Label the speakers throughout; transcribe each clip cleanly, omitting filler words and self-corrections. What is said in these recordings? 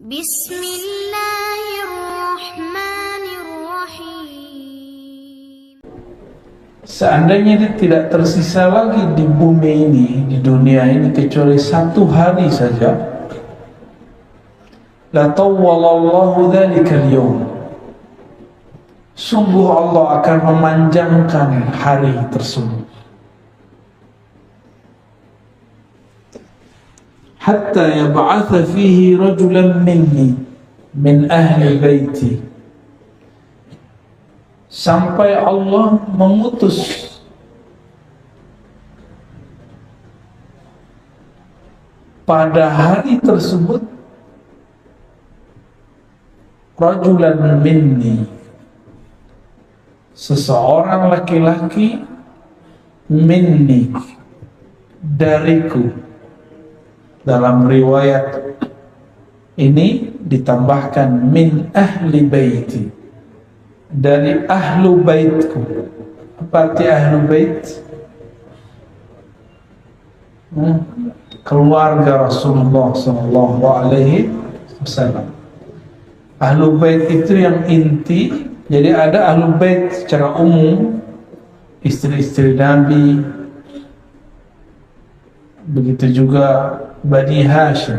Speaker 1: Bismillahirrahmanirrahim.
Speaker 2: Seandainya dia tidak tersisa lagi di bumi ini, di dunia ini, kecuali satu hari saja, la tawwalallahu dzalikal yawm, sungguh Allah akan memanjangkan hari tersebut, hatta yab'atha fihi rajulan minni min ahli baiti, sampai Allah mengutus pada hari tersebut rajulan minni, seseorang laki-laki, minni, dariku. Dalam riwayat ini ditambahkan min ahli baiti, dari ahlu baitku. Apa arti ahlu bait? Keluarga Rasulullah sallallahu alaihi wasallam. Ahlu bait itu yang inti. Jadi ada ahlu bait secara umum, istri-istri Nabi, begitu juga Bani Hashim.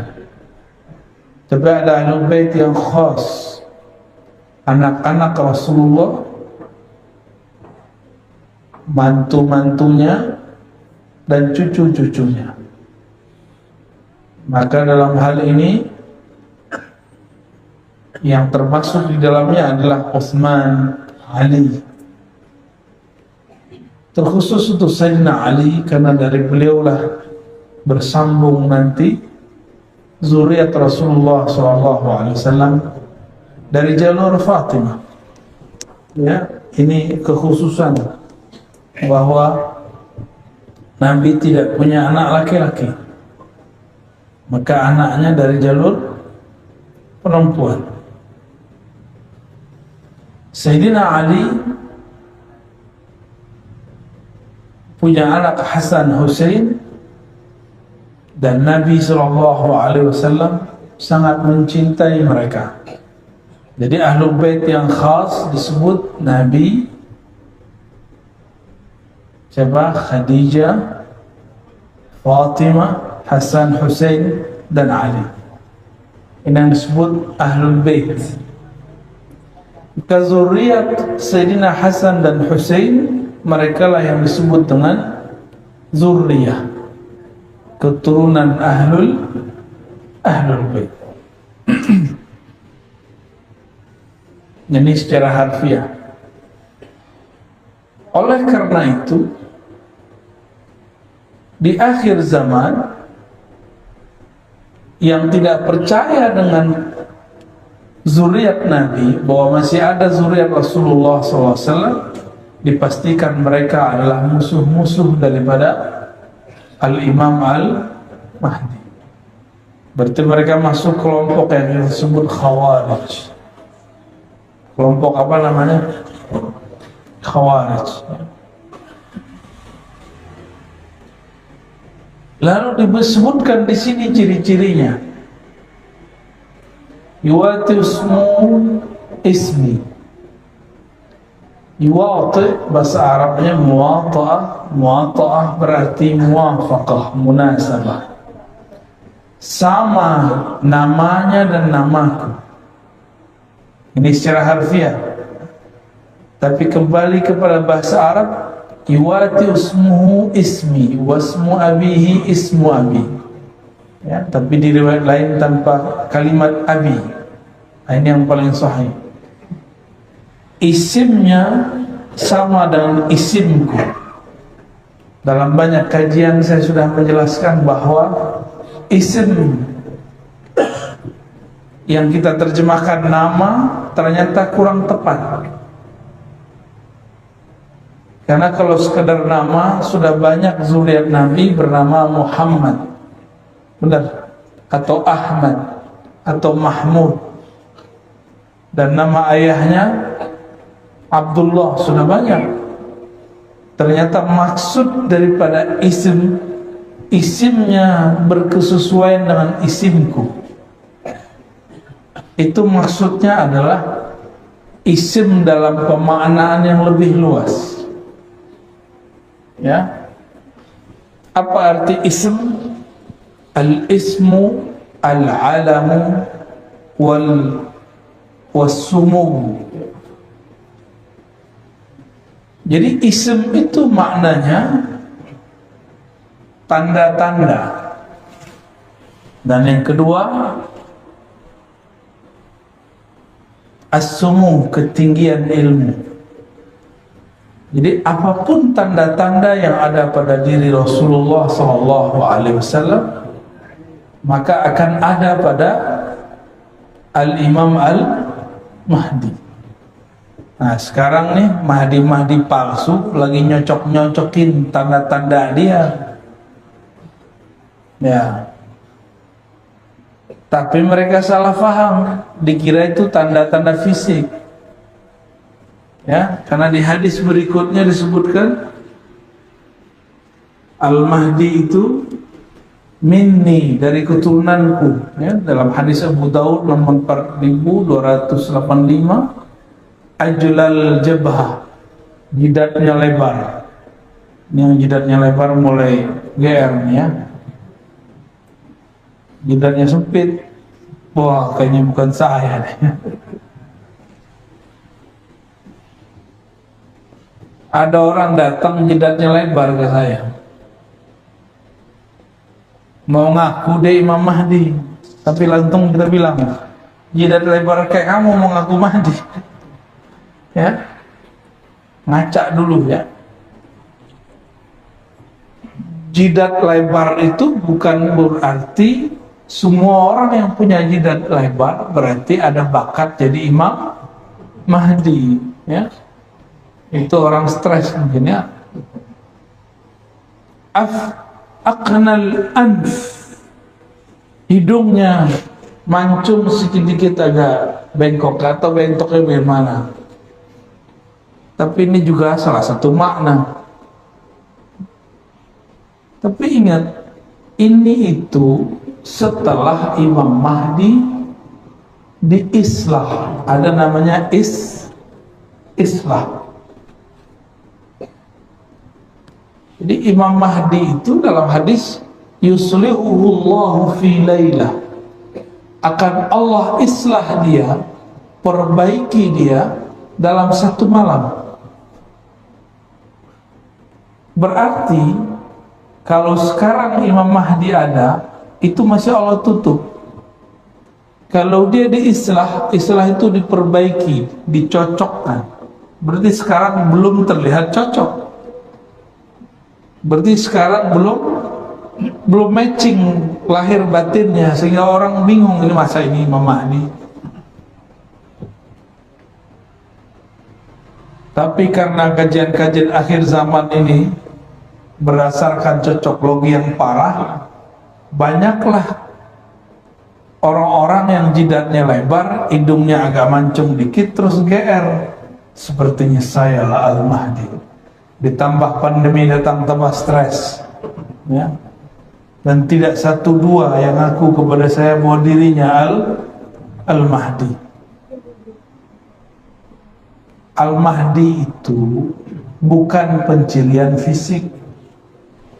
Speaker 2: Tapi ada ahlu bait yang khas, anak-anak Rasulullah, mantu-mantunya, dan cucu-cucunya. Maka dalam hal ini yang termasuk di dalamnya adalah Utsman, Ali. Terkhusus untuk Sayyidina Ali, karena dari beliaulah bersambung nanti zuriat Rasulullah SAW dari jalur Fatimah. Ya, ini kekhususan bahwa Nabi tidak punya anak laki-laki, maka anaknya dari jalur perempuan. Sayyidina Ali punya anak Hasan Hussein, dan Nabi SAW sangat mencintai mereka. Jadi ahlu bait yang khas disebut Nabi siapa? Khadijah, Fatimah, Hasan, Hussein, dan Ali. Ini yang disebut ahlul bait. Zuriat Sayyidina Hasan dan Hussein, mereka lah yang disebut dengan zuriyah, keturunan ahlul bait. Ini secara harfiah. Oleh karena itu, di akhir zaman yang tidak percaya dengan zuriat Nabi, bahwa masih ada zuriat Rasulullah SAW, dipastikan mereka adalah musuh-musuh daripada Al-Imam Al-Mahdi. Berarti mereka masuk kelompok yang disebut Khawarij. Kelompok apa namanya? Khawarij. Lalu disebutkan di sini ciri-cirinya. Yuwati ismi. Yuwati bahasa Arabnya muwata'ah. Muwata'ah berarti muwafaqah, munasabah. Sama namanya dan namaku. Ini secara harfiah. Tapi kembali kepada bahasa Arab, yuwati ismuhu ismi, wasmu abihi ismu abi. Ya, tapi di riwayat lain tanpa kalimat abi. Ini yang paling sahih. Isimnya sama dengan isimku. Dalam banyak kajian saya sudah menjelaskan bahwa isim yang kita terjemahkan nama ternyata kurang tepat. Karena kalau sekedar nama, sudah banyak zuriat Nabi bernama Muhammad, benar, atau Ahmad, atau Mahmud, dan nama ayahnya Abdullah, sudah banyak. Ternyata maksud daripada isimnya berkesesuaian dengan isimku. itu maksudnya adalah isim dalam pemaknaan yang lebih luas. Ya, apa arti ism? Al-ismu al-alamu was-sumu. Jadi ism itu maknanya tanda-tanda. Dan yang kedua, as-sumu, ketinggian ilmu. Jadi apapun tanda-tanda yang ada pada diri Rasulullah SAW, maka akan ada pada Al-Imam Al-Mahdi. Nah sekarang nih Mahdi-Mahdi palsu lagi nyocok-nyocokin tanda-tanda dia. Ya. Tapi mereka salah paham, dikira itu tanda-tanda fisik. Ya, karena di hadis berikutnya disebutkan Al-Mahdi itu minni, dari keturunanku. Ya, dalam hadis Abu Daud nomor 4285, ajlal jabhah, jidatnya lebar. Ini yang jidatnya lebar mulai GR nih ya. Jidatnya sempit, wah kayaknya bukan saya nih. Ada orang datang jidatnya lebar ke saya, mau ngaku deh Imam Mahdi, tapi langsung kita bilang, jidat lebar kayak kamu mau ngaku Mahdi? Ya, ngacak dulu ya. Jidat lebar itu bukan berarti semua orang yang punya jidat lebar berarti ada bakat jadi Imam Mahdi. Ya, itu orang stres mungkin ya. Aqnal anf, hidungnya mancung sedikit agak bengkok, atau bentoknya bagaimana. Tapi ini juga salah satu makna. Tapi ingat, ini itu setelah Imam Mahdi diislah, ada namanya islah. Jadi Imam Mahdi itu dalam hadis yuslihuhullahu fi lailah, akan Allah islah dia, perbaiki dia dalam satu malam. Berarti kalau sekarang Imam Mahdi ada, itu masih Allah tutup. Kalau dia diislah, islah itu diperbaiki, dicocokkan. Berarti sekarang belum terlihat cocok. Berarti sekarang belum matching lahir batinnya, sehingga orang bingung, ini masa ini Imam Mahdi. Tapi karena kajian-kajian akhir zaman ini berdasarkan cocok logi yang parah, banyaklah orang-orang yang jidatnya lebar, hidungnya agak mancung dikit, terus GR. Sepertinya saya lah Al-Mahdi. Ditambah pandemi datang, tambah stres, ya. Dan tidak satu dua yang ngaku kepada saya bahwa dirinya Al-Mahdi. Al-Mahdi itu bukan pencirian fisik.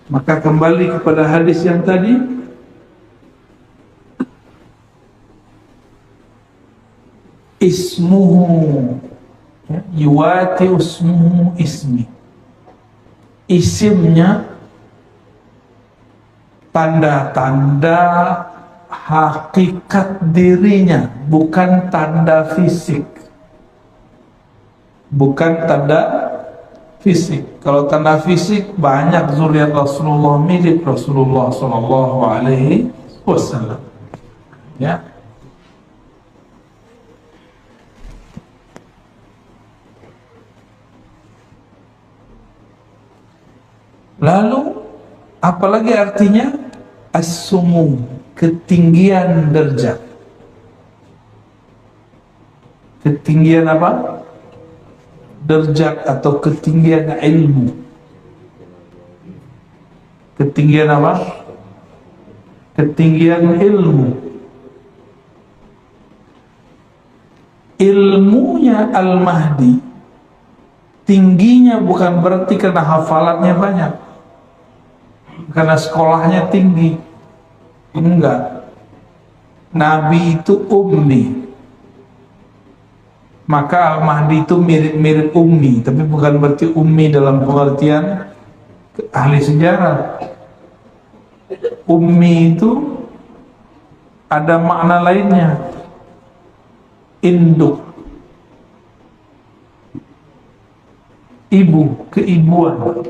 Speaker 2: Maka kembali kepada hadis yang tadi, ismuhu yuwati ismuhu ismi, isimnya tanda-tanda hakikat dirinya, bukan tanda fisik. Bukan tanda fisik. Kalau tanda fisik banyak zuriat Rasulullah mirip Rasulullah sallallahu alaihi wasallam. Ya. Lalu apalagi artinya as-sumu, ketinggian derajat. Ketinggian apa? Derajat atau ketinggian ilmu. Ketinggian apa? Ketinggian ilmu. ilmunya Al-Mahdi tingginya bukan berarti karena hafalannya banyak, karena sekolahnya tinggi. Enggak. Nabi itu ummi, maka Al-Mahdi itu mirip-mirip ummi, tapi bukan berarti ummi dalam pengertian ahli sejarah. Ummi itu ada makna lainnya, induk, ibu, keibuan.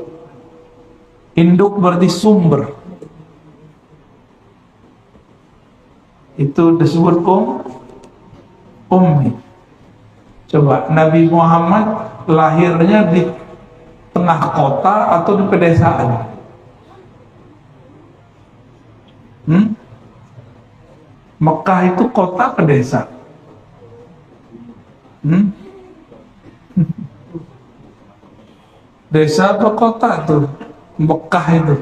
Speaker 2: Induk berarti sumber, itu disebut ummi. Coba Nabi Muhammad lahirnya di tengah kota atau di pedesaan? Mekah itu kota ke desa? Desa apa kota tuh Mekah itu?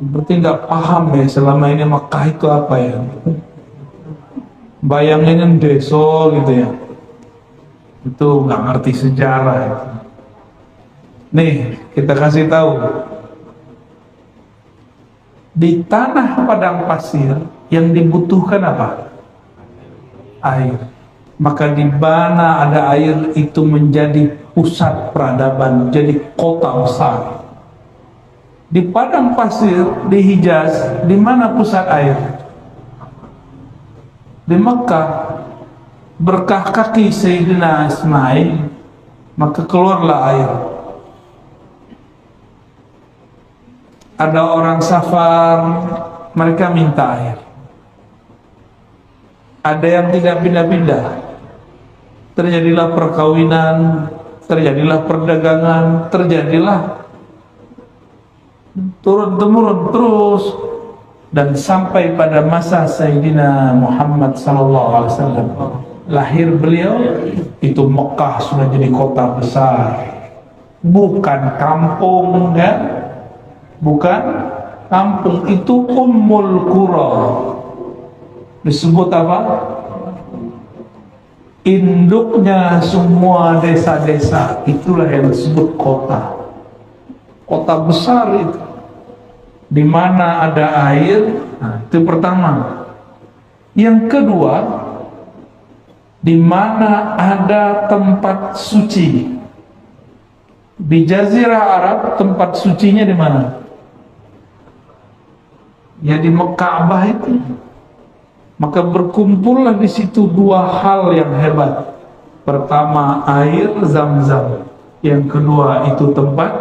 Speaker 2: Berarti nggak paham ya selama ini Mekah itu apa ya? Bayangin desa gitu ya, itu nggak ngerti sejarah itu. Nih kita kasih tahu, di tanah padang pasir yang dibutuhkan apa? Air. Maka di mana ada air itu menjadi pusat peradaban, jadi kota besar. Di padang pasir di Hijaz, di mana pusat air? Di Mekah. Berkah kaki Sayyidina Ismail, maka keluarlah air. Ada orang safar, mereka minta air. Ada yang tidak pindah-pindah, terjadilah perkawinan, terjadilah perdagangan, terjadilah turun-temurun terus, dan sampai pada masa Sayyidina Muhammad SAW lahir beliau, itu Mekah sudah jadi kota besar, bukan kampung kan? Bukan kampung, itu Ummul Qura. Disebut apa? Induknya semua desa-desa, itulah yang disebut kota. Kota besar itu, di mana ada air. Nah, itu pertama. Yang kedua, di mana ada tempat suci. Di Jazirah Arab tempat sucinya di mana? Ya di Mekah itu. Maka berkumpullah di situ dua hal yang hebat. Pertama air Zam-Zam, yang kedua itu tempat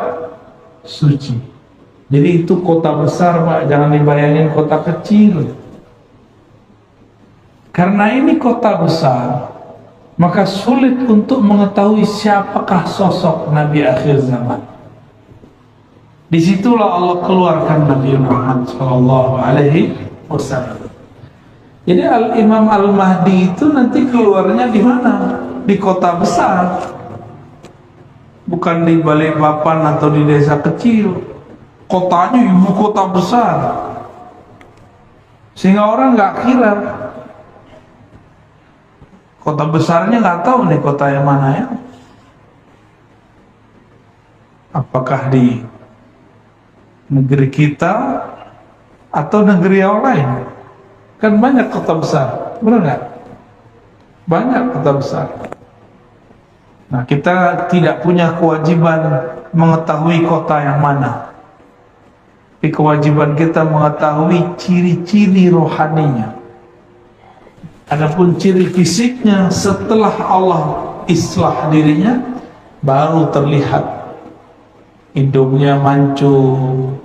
Speaker 2: suci. Jadi itu kota besar, Pak, jangan dibayangin kota kecil. Karena ini kota besar, maka sulit untuk mengetahui siapakah sosok Nabi akhir zaman. Disitulah Allah keluarkan Nabi Muhammad SAW. Jadi Imam Al-Mahdi itu nanti keluarnya di mana? Di kota besar, bukan di Balikpapan atau di desa kecil. Kotanya ibu kota besar, sehingga orang nggak kira. Kota besarnya nggak tahu nih kota yang mana ya. Apakah di negeri kita atau negeri yang lain? Kan banyak kota besar, benar nggak? Banyak kota besar. Nah, kita tidak punya kewajiban mengetahui kota yang mana. Tapi kewajiban kita mengetahui ciri-ciri rohaninya. Adapun ciri fisiknya setelah Allah islah dirinya, baru terlihat. Hidungnya mancung,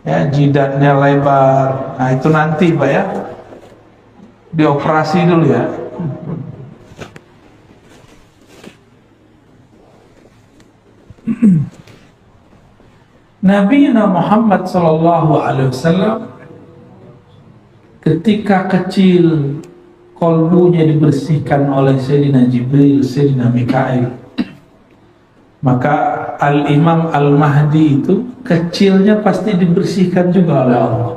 Speaker 2: ya, jidatnya lebar. Nah itu nanti Pak ya, dioperasi dulu ya. Nabi Muhammad SAW ketika kecil kolbunya dibersihkan oleh Sayyidina Jibril, Sayyidina Mikail. Maka Al-Imam Al-Mahdi itu kecilnya pasti dibersihkan juga oleh Allah.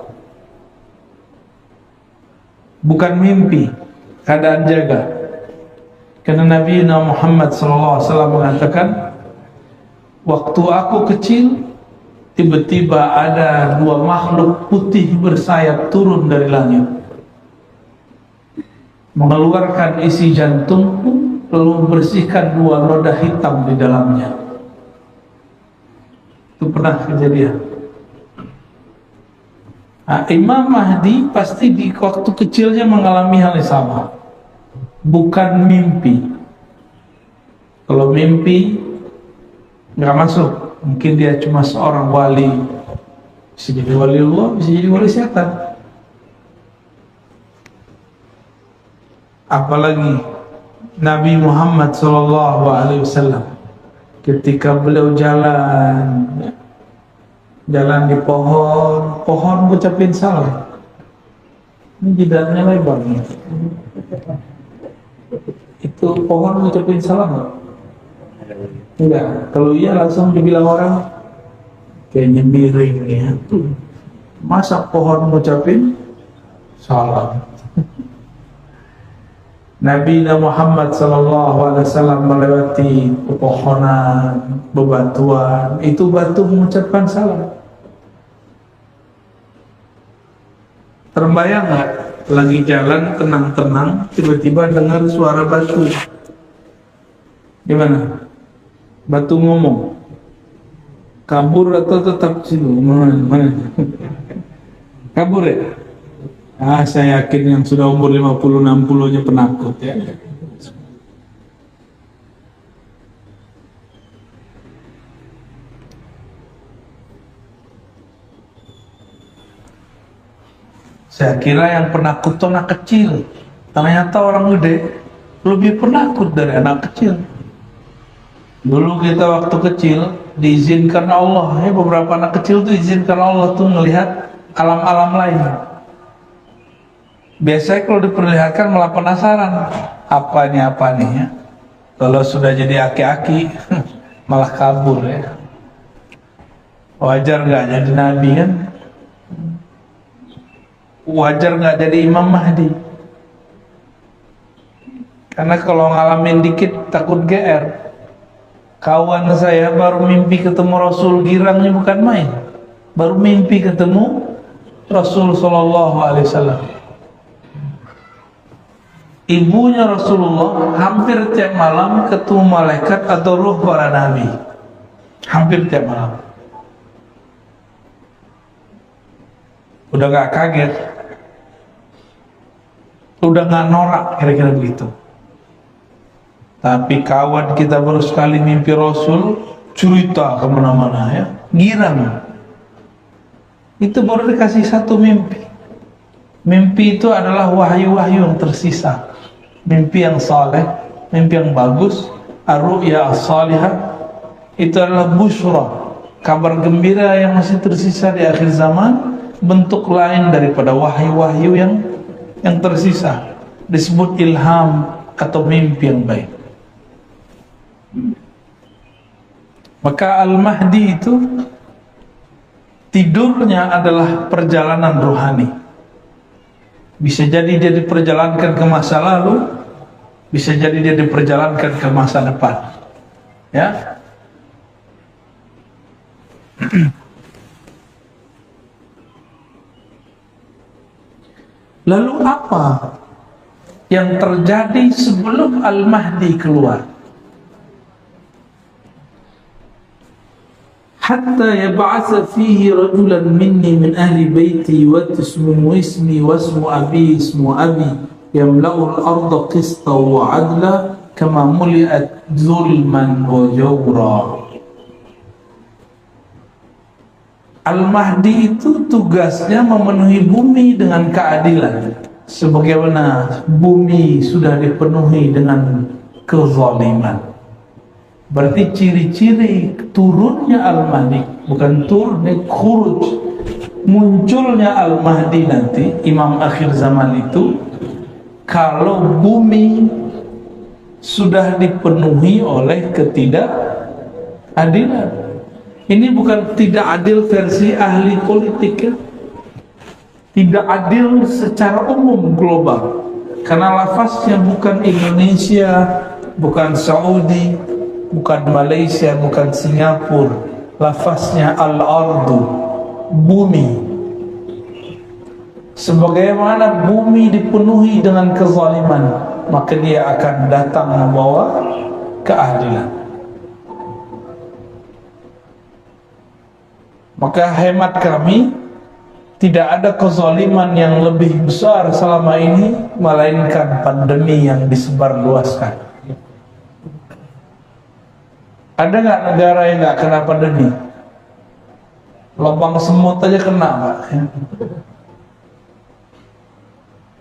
Speaker 2: Bukan mimpi. keadaan jaga. Karena Nabi Muhammad SAW mengatakan, waktu aku kecil, tiba-tiba ada dua makhluk putih bersayap turun dari langit, mengeluarkan isi jantungku, lalu membersihkan dua noda hitam di dalamnya. Itu pernah kejadian. Nah, Imam Mahdi pasti di waktu kecilnya mengalami hal yang sama, bukan mimpi. Kalau mimpi nggak masuk, mungkin dia cuma seorang wali, bisa jadi wali Allah, bisa jadi wali setan. Apalagi Nabi Muhammad SAW ketika beliau jalan di pohon ngucapin salam. Ini jidatnya lebar nih. Itu pohon ngucapin salam nggak? Enggak. Kalau iya langsung dibilang orang kayaknya miring ya. Masa pohon ngucapin salam? Nabi Muhammad SAW melewati pepohonan, bebatuan, itu batu mengucapkan salam. Terbayang nggak? Lagi jalan tenang-tenang, tiba-tiba dengar suara batu. Gimana? Batu ngomong. Kabur atau tetap situ? Mana? Kabur ya? Saya yakin yang sudah umur 50-60-nya penakut ya. Saya kira yang penakut itu anak kecil. Ternyata orang gede lebih penakut dari anak kecil. Dulu kita waktu kecil diizinkan Allah, beberapa anak kecil tuh diizinkan Allah tuh ngelihat alam-alam lain. Biasanya kalau diperlihatkan malah penasaran, apa nih ya. Kalau sudah jadi aki-aki malah kabur ya. Wajar nggak jadi nabi kan? Wajar nggak jadi Imam Mahdi? Karena kalau ngalamin dikit takut GR. Kawan saya baru mimpi ketemu Rasul, girangnya bukan main. Baru mimpi ketemu Rasul SAW. Ibunya Rasulullah hampir tiap malam ketemu malaikat atau ruh para nabi. Hampir tiap malam. Udah gak kaget, udah gak norak, kira-kira begitu. Tapi kawan kita baru sekali mimpi Rasul, cerita kemana-mana ya, girang. Itu baru dikasih satu mimpi. Mimpi itu adalah wahyu-wahyu yang tersisa. Mimpi yang saleh, mimpi yang bagus, ar-ru'ya as-salihah, itu adalah busyra, kabar gembira yang masih tersisa di akhir zaman. Bentuk lain daripada wahyu-wahyu yang tersisa, disebut ilham atau mimpi yang baik. Maka Al-Mahdi itu tidurnya adalah perjalanan rohani. Bisa jadi dia diperjalankan ke masa lalu, bisa jadi dia diperjalankan ke masa depan. Ya. Lalu apa yang terjadi sebelum Al-Mahdi keluar? Hatta yab'atha fihi rajulan minni min ahli baiti wa ismuhu ismi wa ismu abi ismu abi yamla'u al-arda qistan wa 'adla kama muli'at zulman wa jawra. Al-Mahdi itu tugasnya memenuhi bumi dengan keadilan, sebagaimana bumi sudah dipenuhi dengan kezaliman. Berarti ciri-ciri turunnya Al-Mahdi, bukan turunnya, khuruj, munculnya Al-Mahdi nanti, imam akhir zaman itu, kalau bumi sudah dipenuhi oleh ketidakadilan. Ini bukan tidak adil versi ahli politik ya. Tidak adil secara umum global. Karena lafaznya bukan Indonesia, bukan Saudi, bukan Malaysia, bukan Singapura. Lafaznya al-ardu, bumi. Sebagaimana bumi dipenuhi dengan kezaliman, maka dia akan datang membawa keadilan. Maka hemat kami, tidak ada kezaliman yang lebih besar selama ini melainkan pandemi yang disebarluaskan. Ada nggak negara yang nggak kena pandemi? Lubang semut aja kena, Pak.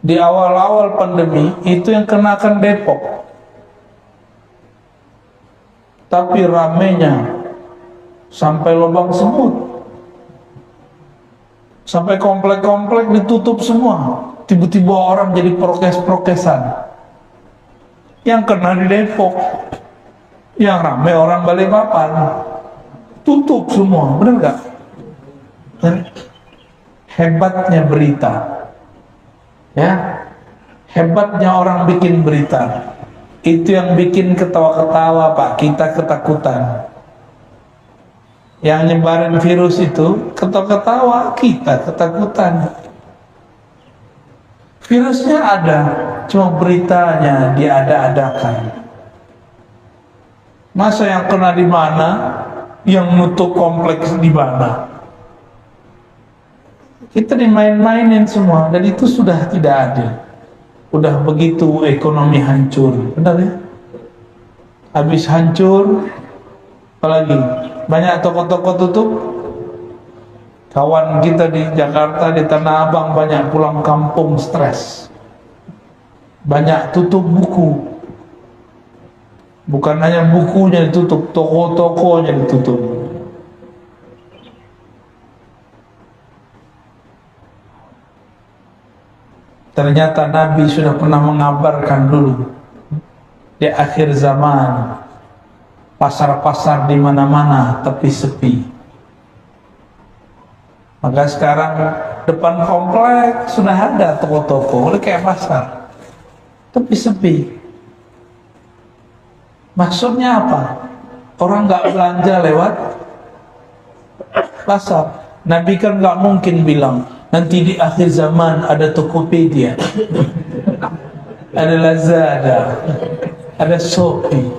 Speaker 2: Di awal-awal pandemi itu yang kenakan Depok, tapi ramenya sampai lubang semut, sampai komplek-komplek ditutup semua. Tiba-tiba orang jadi prokes-prokesan. Yang kena di Depok, yang rame orang Balikpapan, tutup semua. Benar nggak? Dan hebatnya berita, ya, hebatnya orang bikin berita, itu yang bikin ketawa-ketawa, Pak. Kita ketakutan. Yang nyebarin virus itu ketawa-ketawa, kita ketakutan. Virusnya ada, cuma beritanya diada-adakan. Masa yang kena di mana, yang nutup kompleks di mana? Kita dimain-mainin semua, dan itu sudah tidak adil. Udah begitu ekonomi hancur, benar ya? Habis hancur, apalagi banyak toko-toko tutup. Kawan kita di Jakarta, di Tanah Abang, banyak pulang kampung stres. Banyak tutup buku. Bukan hanya bukunya ditutup, toko-tokonya ditutup. Ternyata Nabi sudah pernah mengabarkan dulu, di akhir zaman pasar-pasar di mana-mana tapi sepi. Maka sekarang depan komplek sudah ada toko-toko, udah kayak pasar, tapi sepi. Maksudnya apa? Orang nggak belanja lewat pasar. Nabi kan nggak mungkin bilang nanti di akhir zaman ada Tokopedia, ada Lazada, ada Shopee.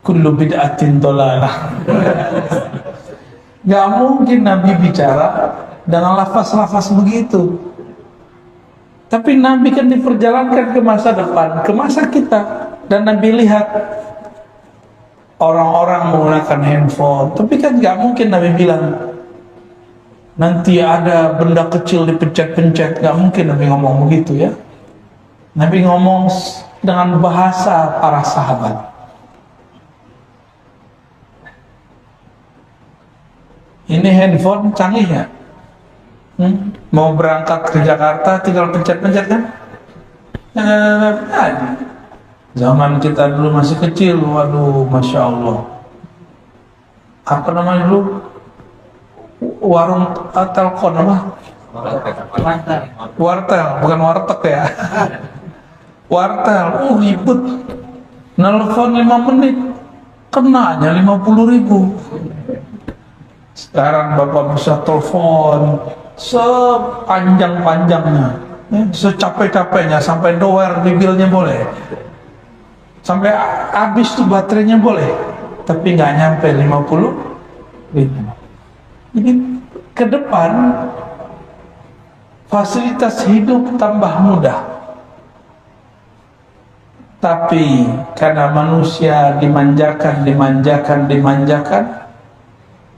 Speaker 2: Kullu bid'atin dolalah. Gak mungkin Nabi bicara dengan lafaz-lafaz begitu. Tapi Nabi kan diperjalankan ke masa depan, ke masa kita. Dan Nabi lihat orang-orang menggunakan handphone. Tapi kan gak mungkin Nabi bilang nanti ada benda kecil dipencet-pencet. Gak mungkin Nabi ngomong begitu ya. Nabi ngomong dengan bahasa para sahabat. Ini handphone canggih ya? Mau berangkat ke Jakarta tinggal pencet-pencet kan? Zaman kita dulu masih kecil, waduh, Masya Allah. Apa namanya dulu? Warung telkom apa? Wartel, bukan warteg ya. Wartel, ribet. Nelfon 5 menit, kenanya 50.000. Sekarang Bapak bisa telepon sepanjang-panjangnya, secapek-capeknya, sampai doer bibirnya boleh, sampai habis tuh baterainya boleh, tapi nggak nyampe 50.000. Jadi ke depan fasilitas hidup tambah mudah, tapi karena manusia dimanjakan,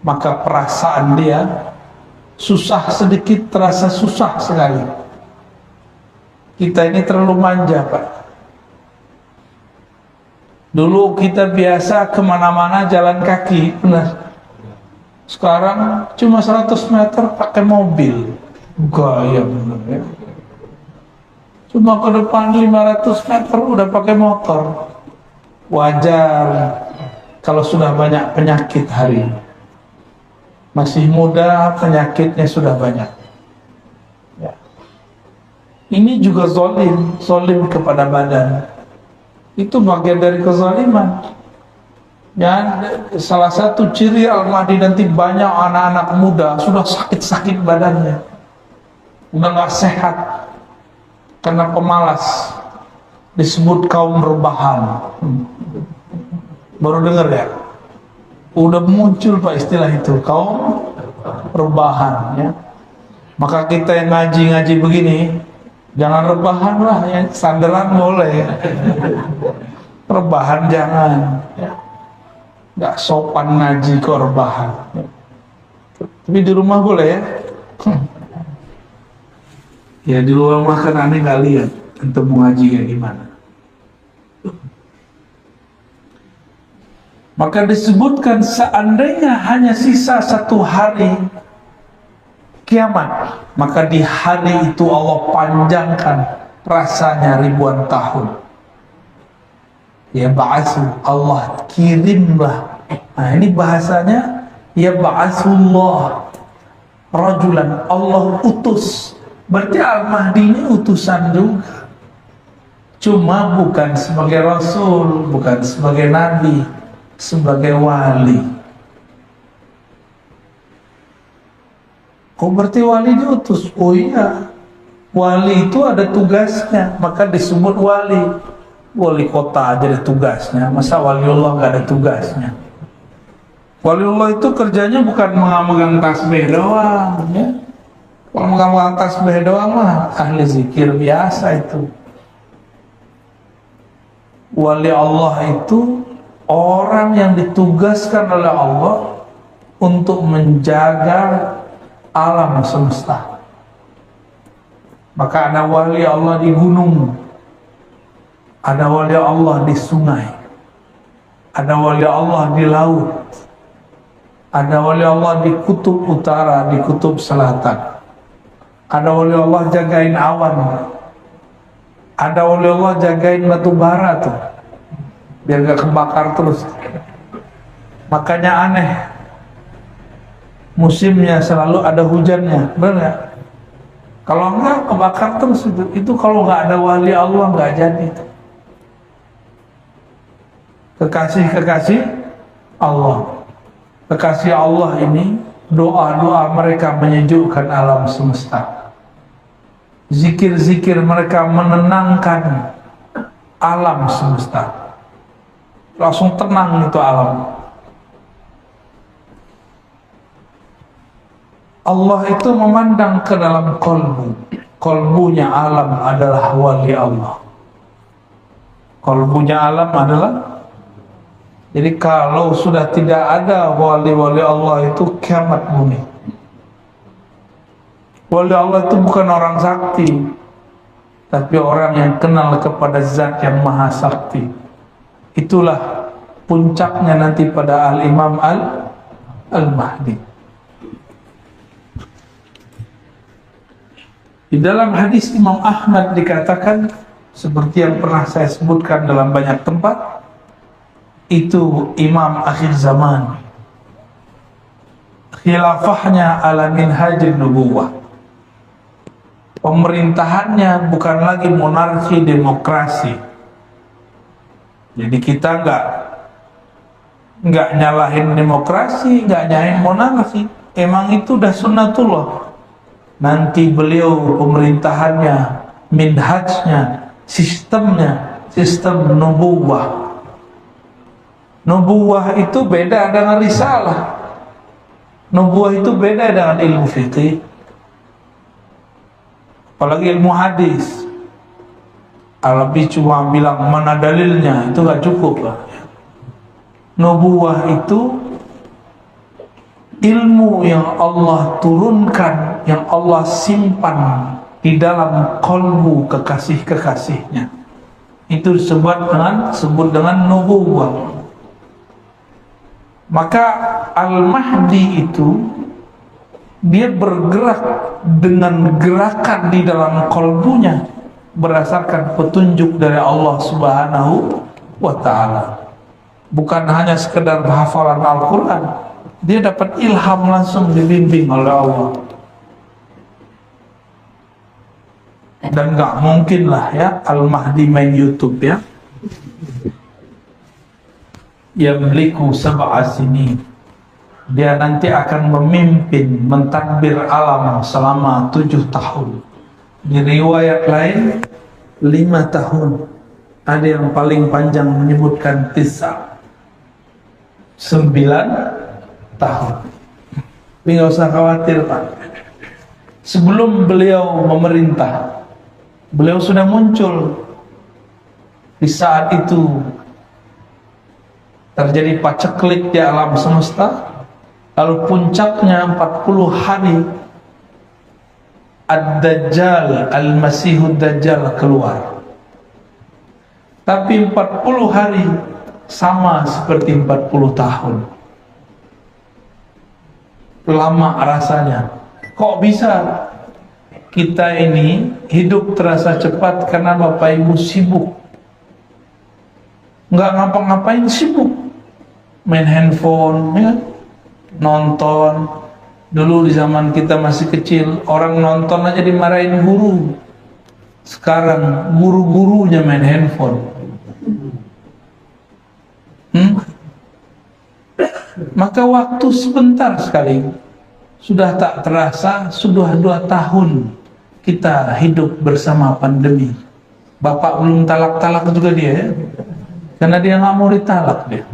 Speaker 2: maka perasaan dia susah sedikit terasa susah sekali. Kita ini terlalu manja, Pak. Dulu kita biasa kemana-mana jalan kaki, benar. Sekarang cuma 100 meter pakai mobil. Gaya benar ya. Cuma ke depan 500 meter udah pakai motor. Wajar kalau sudah banyak penyakit hari ini. Masih muda, penyakitnya sudah banyak. Ya. Ini juga zalim, zalim kepada badan. Itu bagian dari kezaliman. Ya, salah satu ciri Al-Mahdi nanti banyak anak-anak muda sudah sakit-sakit badannya, udah nggak sehat karena pemalas, disebut kaum rebahan. Baru dengar ya? Udah muncul Pak istilah itu, kaum rebahan ya. Maka kita yang ngaji-ngaji begini jangan rebahan lah, yang sandaran boleh, rebahan jangan ya. Nggak sopan ngaji kok rebahan. Tapi di rumah boleh ya. Ya di luar rumah kan aneh nggak lihat untuk mengaji kayak gimana. Maka disebutkan seandainya hanya sisa 1 hari kiamat, maka di hari itu Allah panjangkan rasanya ribuan tahun. Ya ba'asu, Allah kirimlah. Nah ini bahasanya ya ba'asullah rajulan, Allah utus. Berarti Al-Mahdi ini utusan juga, cuma bukan sebagai rasul, bukan sebagai nabi, sebagai wali. Oh berarti wali diutus? Oh iya, wali itu ada tugasnya, maka disebut wali. Wali kota aja ada tugasnya, masa waliullah nggak ada tugasnya? Waliullah itu kerjanya bukan megang tasbih doang ya. Kalau megang tasbih doang mah ahli zikir biasa itu. Wali Allah itu orang yang ditugaskan oleh Allah untuk menjaga alam semesta. Maka ada wali Allah di gunung, ada wali Allah di sungai, ada wali Allah di laut, ada wali Allah di kutub utara, di kutub selatan, ada wali Allah jagain awan, ada wali Allah jagain batu bara tuh biar gak kebakar terus. Makanya aneh, musimnya selalu ada hujannya, benar gak? Kalau enggak kebakar terus itu kalau nggak ada wali Allah nggak jadi itu. Kekasih-kekasih Allah, kekasih Allah ini doa-doa mereka menyejukkan alam semesta, zikir-zikir mereka menenangkan alam semesta, langsung tenang itu alam. Allah itu memandang ke dalam kolbu, kolbunya alam adalah wali Allah, kolbunya alam adalah. Jadi kalau sudah tidak ada wali-wali Allah itu kiamat bumi. Wali Allah itu bukan orang sakti, tapi orang yang kenal kepada zat yang maha sakti. Itulah puncaknya nanti pada Al-Imam Al-Mahdi. Di dalam hadis Imam Ahmad dikatakan, seperti yang pernah saya sebutkan dalam banyak tempat, itu imam akhir zaman, khilafahnya ala minhajin nubuwah, pemerintahannya bukan lagi monarki demokrasi. Jadi kita nggak nyalahin demokrasi, nggak nyalahin monarki, emang itu udah sunnatullah. Nanti beliau pemerintahannya, minhajnya, sistemnya, sistem nubuwah. Nubuwah itu beda dengan risalah. Nubuwah itu beda dengan ilmu fikih, apalagi ilmu hadis. Al-Habib cuma bilang mana dalilnya, itu gak cukup lah. Nubuwah itu ilmu yang Allah turunkan, yang Allah simpan di dalam kolbu kekasih-kekasihnya. Itu disebut dengan nubuwah. Maka Al-Mahdi itu dia bergerak dengan gerakan di dalam kolbunya berdasarkan petunjuk dari Allah Subhanahu wa ta'ala. Bukan hanya sekedar hafalan Al-Quran, dia dapat ilham langsung, dibimbing oleh Allah. Dan nggak mungkin lah ya Al-Mahdi main YouTube ya. Yamliku sab'a sinin. Dia nanti akan memimpin, mentadbir alam selama 7 tahun. Di riwayat lain 5 tahun. Ada yang paling panjang menyebutkan 9 tahun. Tapi nggak usah khawatir Pak. Sebelum beliau memerintah, beliau sudah muncul. Di saat itu terjadi paceklik di alam semesta. Lalu puncaknya 40 hari Ad-Dajjal, Al-Masihud Dajjal keluar. Tapi 40 hari sama seperti 40 tahun. Lama rasanya. Kok bisa kita ini hidup terasa cepat karena Bapak Ibu sibuk. Nggak ngapa-ngapain, sibuk. Main handphone, ya kan? Nonton. Dulu di zaman kita masih kecil, orang nonton aja dimarahin guru. Sekarang guru-gurunya main handphone. Maka waktu sebentar sekali, sudah tak terasa, sudah 2 tahun kita hidup bersama pandemi. Bapak belum talak-talak juga dia ya, karena dia nggak mau ditalak dia.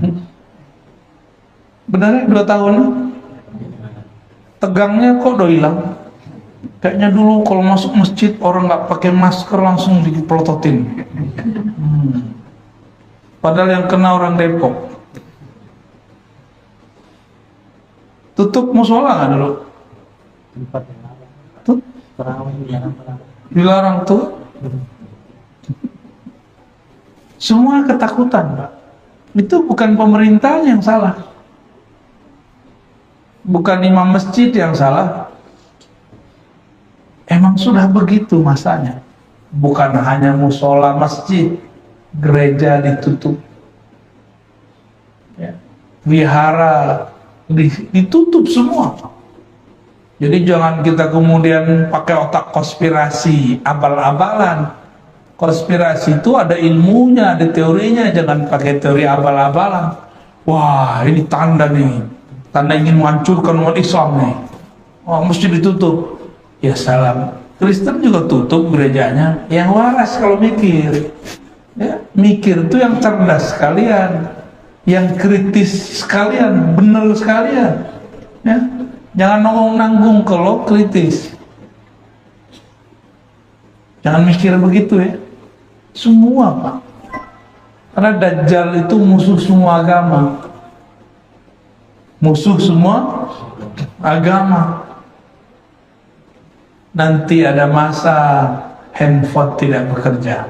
Speaker 2: Benar ya 2 tahun? Tegangnya kok udah hilang. Kayaknya dulu kalau masuk masjid orang nggak pakai masker langsung dipelototin. Padahal yang kena orang Depok. Tutup musola nggak dulu? Tuh? Dilarang tuh. Semua ketakutan Pak. Itu bukan pemerintah yang salah. Bukan imam masjid yang salah. Emang sudah begitu masanya. Bukan hanya musola masjid, gereja ditutup, ya. Wihara ditutup semua. Jadi jangan kita kemudian pakai otak konspirasi, abal-abalan. Konspirasi itu ada ilmunya, ada teorinya. Jangan pakai teori abal-abalan. Wah, ini tanda nih. Tanda ingin menghancurkan umat Islam nih. Oh, mesti ditutup. Ya salam. Kristen juga tutup gerejanya. Yang waras kalau mikir. Ya, mikir itu yang cerdas sekalian, yang kritis sekalian, benar sekalian. Ya, jangan nanggung kalau kritis. Jangan mikir begitu ya. Semua Pak. Karena Dajjal itu musuh semua agama. Musuh semua agama. Nanti ada masa handphone tidak bekerja.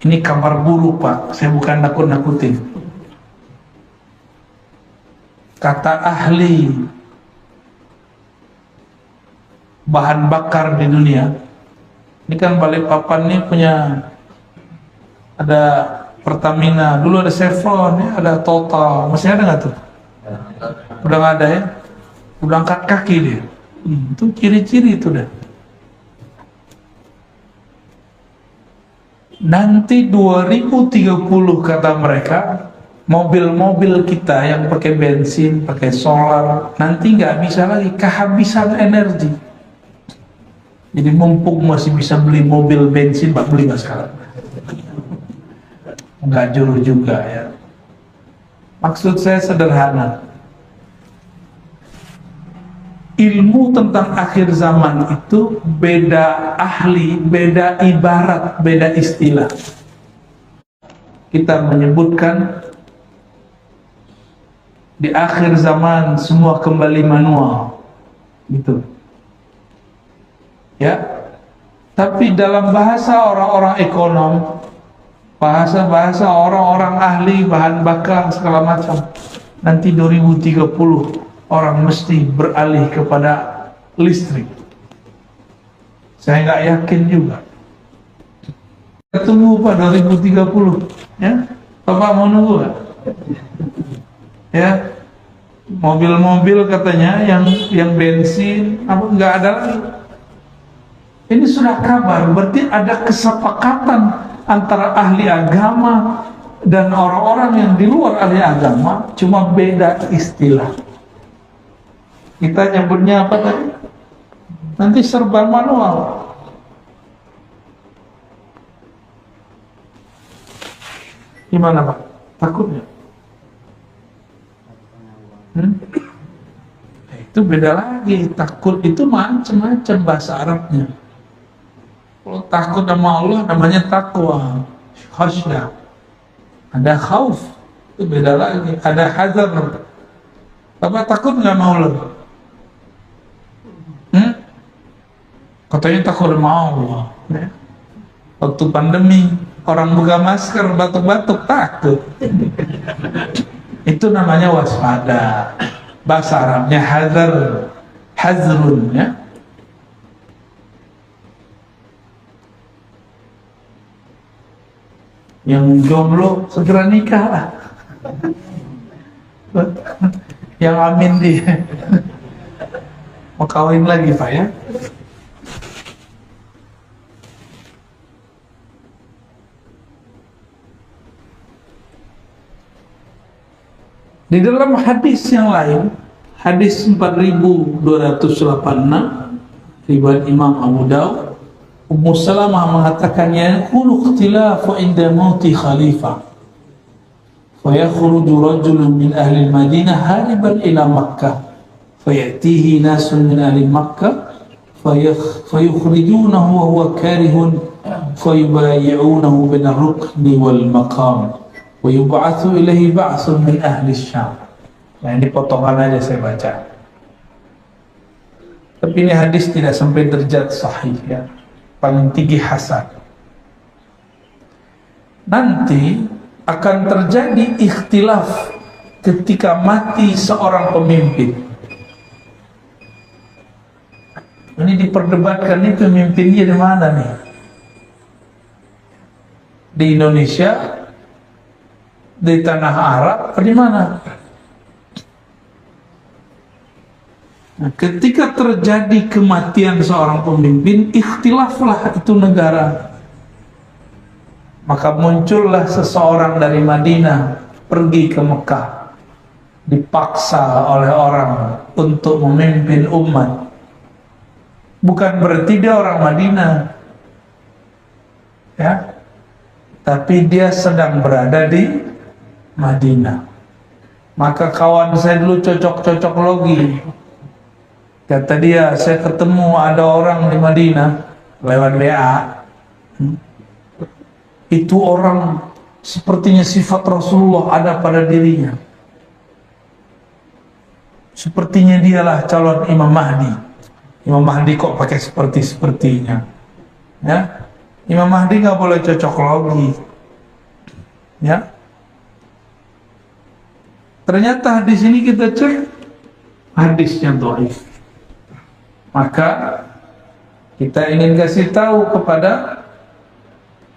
Speaker 2: Ini kabar buruk Pak, saya bukan nakut-nakutin. Kata ahli bahan bakar di dunia, ini kan Balikpapan ini punya, ada Pertamina, dulu ada Chevron, ya, ada Total, masih ada nggak tuh? Udah nggak ada ya? Udah angkat kaki dia. Itu ciri-ciri itu dah. Nanti 2030 kata mereka, mobil-mobil kita yang pakai bensin, pakai solar, nanti nggak bisa lagi, kehabisan energi. Jadi mumpung masih bisa beli mobil bensin, Pak, beli nggak sekarang? Nggak jauh juga ya. Maksud saya sederhana. Ilmu tentang akhir zaman itu beda ahli, beda ibarat, beda istilah. Kita menyebutkan di akhir zaman semua kembali manual, gitu. Ya. Tapi dalam bahasa orang-orang ekonom, bahasa-bahasa orang-orang ahli bahan bakar segala macam, nanti 2030 orang mesti beralih kepada listrik. Saya nggak yakin juga. Tunggu Pak 2030, ya. Bapak mau nunggu nggak? Ya, mobil-mobil katanya yang bensin apa nggak ada lagi. Ini sudah kabar, berarti ada kesepakatan antara ahli agama dan orang-orang yang di luar ahli agama, cuma beda istilah. Kita nyebutnya apa tadi? Nanti serba manual. Gimana Pak? Takutnya? Itu beda lagi. Takut itu macam-macam bahasa Arabnya. Kalau takut sama Allah namanya takwa, khasyah. Ada khauf, itu beda lagi. Ada hazar. Bapak takut nggak sama Allah? Katanya takut sama Allah. Ya. Waktu pandemi orang buka masker batuk-batuk takut. Itu namanya waspada. Bahasa Arabnya hazar, hazrun ya. Yang jomblo segera nikah lah. Yang amin dia mau kawin lagi Pak ya. Di dalam hadis yang lain, hadis 4286 riwayat Imam Abu Daud, Ummu Salamah mengatakan yaqulu ikhtilafu inda mauti khalifah fayakhruju rajulun min ahli al-Madinah hariban ila Makkah fayatihi nasun min ahli Makkah fayukhrijunahu wa huwa karihun fayubayi'unahu bin ar-rukni wal maqam wa yub'atsu ilaihi ba'sun min ahli Syam. Nah, ini potongan aja saya baca. Tapi ini hadis tidak sampai derajat sahih ya. Paling tinggi hasan. Nanti akan terjadi ikhtilaf ketika mati seorang pemimpin. Ini diperdebatkan nih pemimpinnya di mana nih? Di Indonesia, di tanah Arab, atau di mana? Nah, ketika terjadi kematian seorang pemimpin, ikhtilaflah itu negara. Maka muncullah seseorang dari Madinah pergi ke Mekah, dipaksa oleh orang untuk memimpin umat. Bukan berarti dia orang Madinah, ya, tapi dia sedang berada di Madinah. Maka kawan saya dulu cocok-cocok logi. Kata dia, saya ketemu ada orang di Madinah lewat WA. Itu orang sepertinya sifat Rasulullah ada pada dirinya. Sepertinya dialah calon Imam Mahdi. Imam Mahdi kok pakai sepertinya? Ya, Imam Mahdi nggak boleh cocok logi. Ya. Ternyata di sini kita cek hadisnya dhaif. Maka kita ingin kasih tahu kepada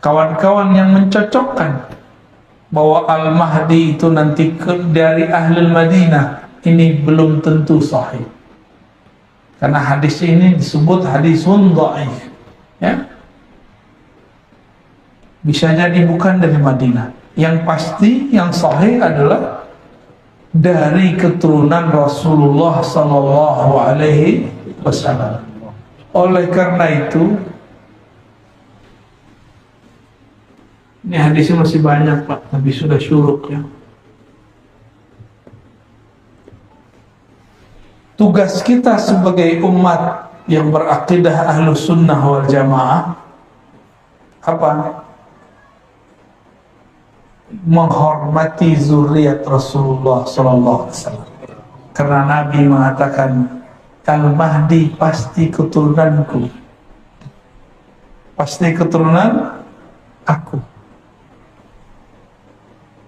Speaker 2: kawan-kawan yang mencocokkan bahwa Al-Mahdi itu nanti dari Ahlul Madinah, ini belum tentu sahih. Karena hadis ini disebut hadisun dhaif. Ya. Bisa jadi bukan dari Madinah. Yang pasti yang sahih adalah dari keturunan Rasulullah sallallahu alaihi wasallam. Oleh karena itu, ini hadisnya masih banyak Pak, tapi sudah syuruk ya. Tugas kita sebagai umat yang berakidah Ahlus Sunnah wal Jamaah apa? Menghormati zuriat Rasulullah sallallahu alaihi wasallam. Karena Nabi mengatakan Al-Mahdi pasti keturunanku, pasti keturunan aku.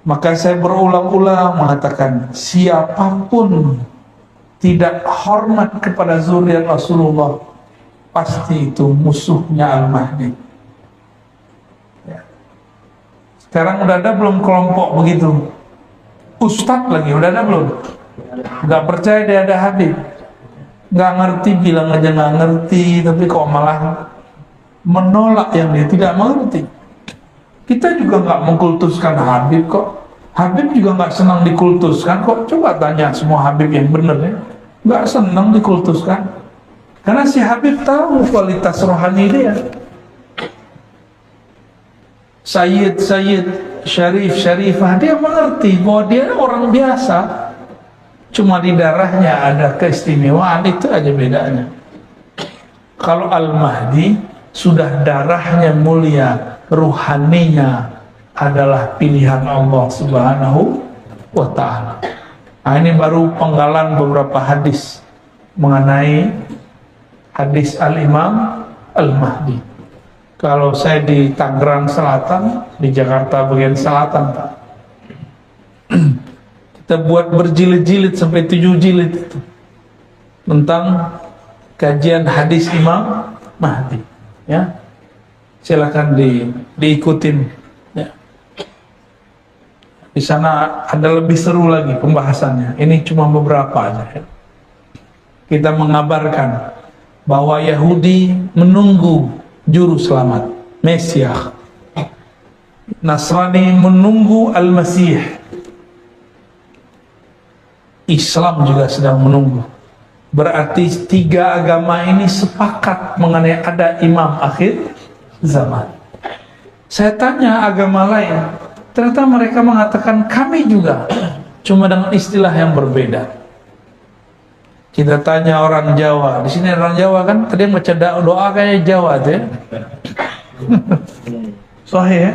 Speaker 2: Maka saya berulang-ulang mengatakan, siapapun tidak hormat kepada zuriat Rasulullah, pasti itu musuhnya Al-Mahdi. Ya. Sekarang udah ada belum kelompok begitu? Ustadz lagi, udah ada belum? Gak percaya dia ada Habib. Nggak ngerti, bilang aja nggak ngerti, tapi kok malah menolak yang dia tidak mengerti. Kita juga nggak mengkultuskan Habib kok. Habib juga nggak senang dikultuskan kok. Coba tanya semua Habib yang benar ya, nggak senang dikultuskan. Karena si Habib tahu kualitas rohani dia. Sayyid, Syarif, Syarifah, dia mengerti bahwa dia orang biasa. Cuma di darahnya ada keistimewaan, itu aja bedanya. Kalau Al-Mahdi sudah darahnya mulia, ruhaninya adalah pilihan Allah Subhanahu wa ta'ala. Nah, ini baru penggalan beberapa hadis mengenai hadis Al-Imam Al-Mahdi. Kalau saya di Tangerang Selatan, di Jakarta bagian selatan, Pak, kita buat berjilid-jilid sampai 7 jilid itu tentang kajian hadis Imam Mahdi. Ya, silakan diikutin. Ya. Di sana ada lebih seru lagi pembahasannya. Ini cuma beberapa aja. Ya. Kita mengabarkan bahwa Yahudi menunggu juru selamat, Mesias. Nasrani menunggu Al-Masih. Islam juga sedang menunggu. Berarti 3 agama ini sepakat mengenai ada imam akhir zaman. Saya tanya agama lain, ternyata mereka mengatakan kami juga, cuma dengan istilah yang berbeda. Kita tanya orang Jawa, di sini orang Jawa kan, tadi yang baca doa kayak Jawa tuh ya. Sahih ya?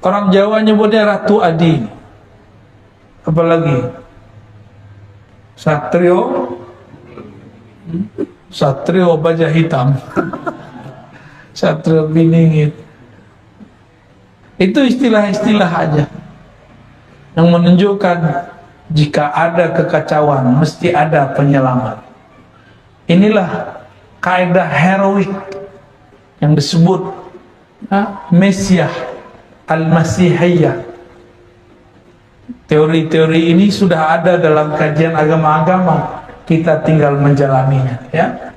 Speaker 2: Orang Jawa nyebutnya Ratu Adi. Apalagi? Satrio baja hitam. Satrio biningit. Itu istilah-istilah aja yang menunjukkan jika ada kekacauan mesti ada penyelamat. Inilah kaidah heroik yang disebut Mesiah Al-Masihiyah. Teori-teori ini sudah ada dalam kajian agama-agama, kita tinggal menjalaninya ya.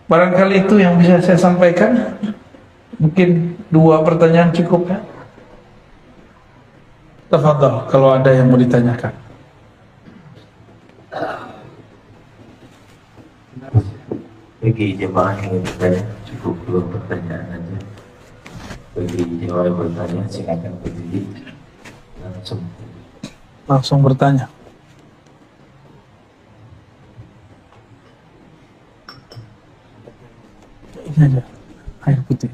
Speaker 2: Barangkali itu yang bisa saya sampaikan. Mungkin 2 pertanyaan cukup ya. Tafadhal kalau ada yang mau ditanyakan.
Speaker 1: Bagi jemaah yang bertanya, cukup 2 pertanyaan aja. Bagi jemaah yang bertanya, silakan berdiri
Speaker 2: langsung bertanya. Ini aja air putih.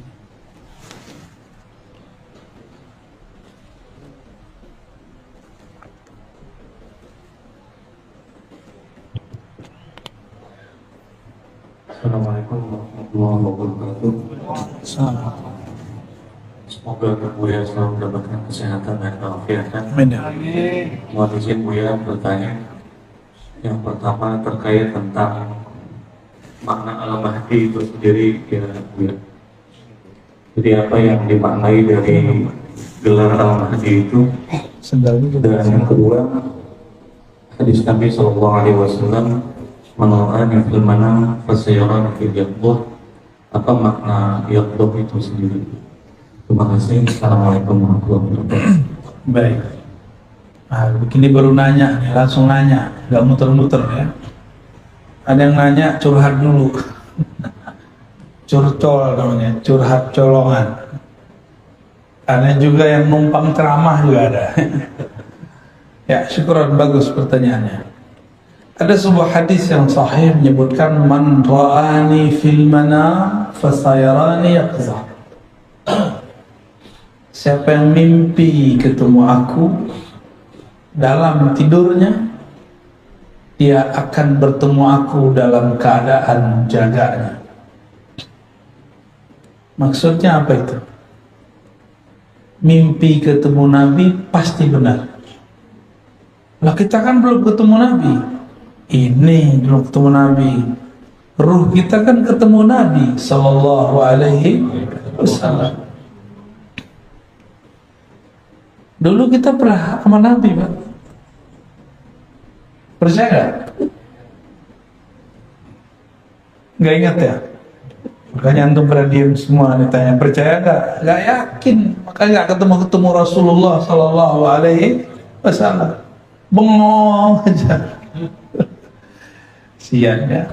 Speaker 1: Assalamualaikum warahmatullahi wabarakatuh. Semoga Buya selalu mendapatkan kesehatan dan keafiatan.
Speaker 2: Amin.
Speaker 1: Mohon izin Buya bertanya. Yang pertama terkait tentang makna Al-Mahdi itu sendiri ya Buya. Jadi apa yang dimaknai dari gelar Al-Mahdi itu? Dan yang kedua, hadis Nabi SAW, menolani fil manam fasayarani fil yaqdah. Apa makna yaqdah itu sendiri? Terima kasih. Assalamualaikum warahmatullahi wabarakatuh.
Speaker 2: Baik. Begini baru nanya, langsung nanya, nggak muter-muter ya. Ada yang nanya curhat dulu. Curcol namanya, curhat colongan. Ada juga yang numpang ceramah juga ada. Ya, syukuran, bagus pertanyaannya. Ada sebuah hadis yang sahih menyebutkan man ra'ani fil manam fasayarani yaqzah. Siapa yang mimpi ketemu aku dalam tidurnya, dia akan bertemu aku dalam keadaan jaganya. Maksudnya apa itu? Mimpi ketemu Nabi pasti benar. Lah kita kan belum ketemu Nabi. Ini belum ketemu Nabi. Ruh kita kan ketemu Nabi sallallahu alaihi wasallam. Dulu kita pernah sama Nabi, Pak. Percaya gak? Nggak ingat ya? Makanya antum pada diem semua ditanya percaya nggak? Nggak yakin, makanya nggak ketemu Rasulullah Sallallahu Alaihi Wasallam. Bengong aja. Sian ya.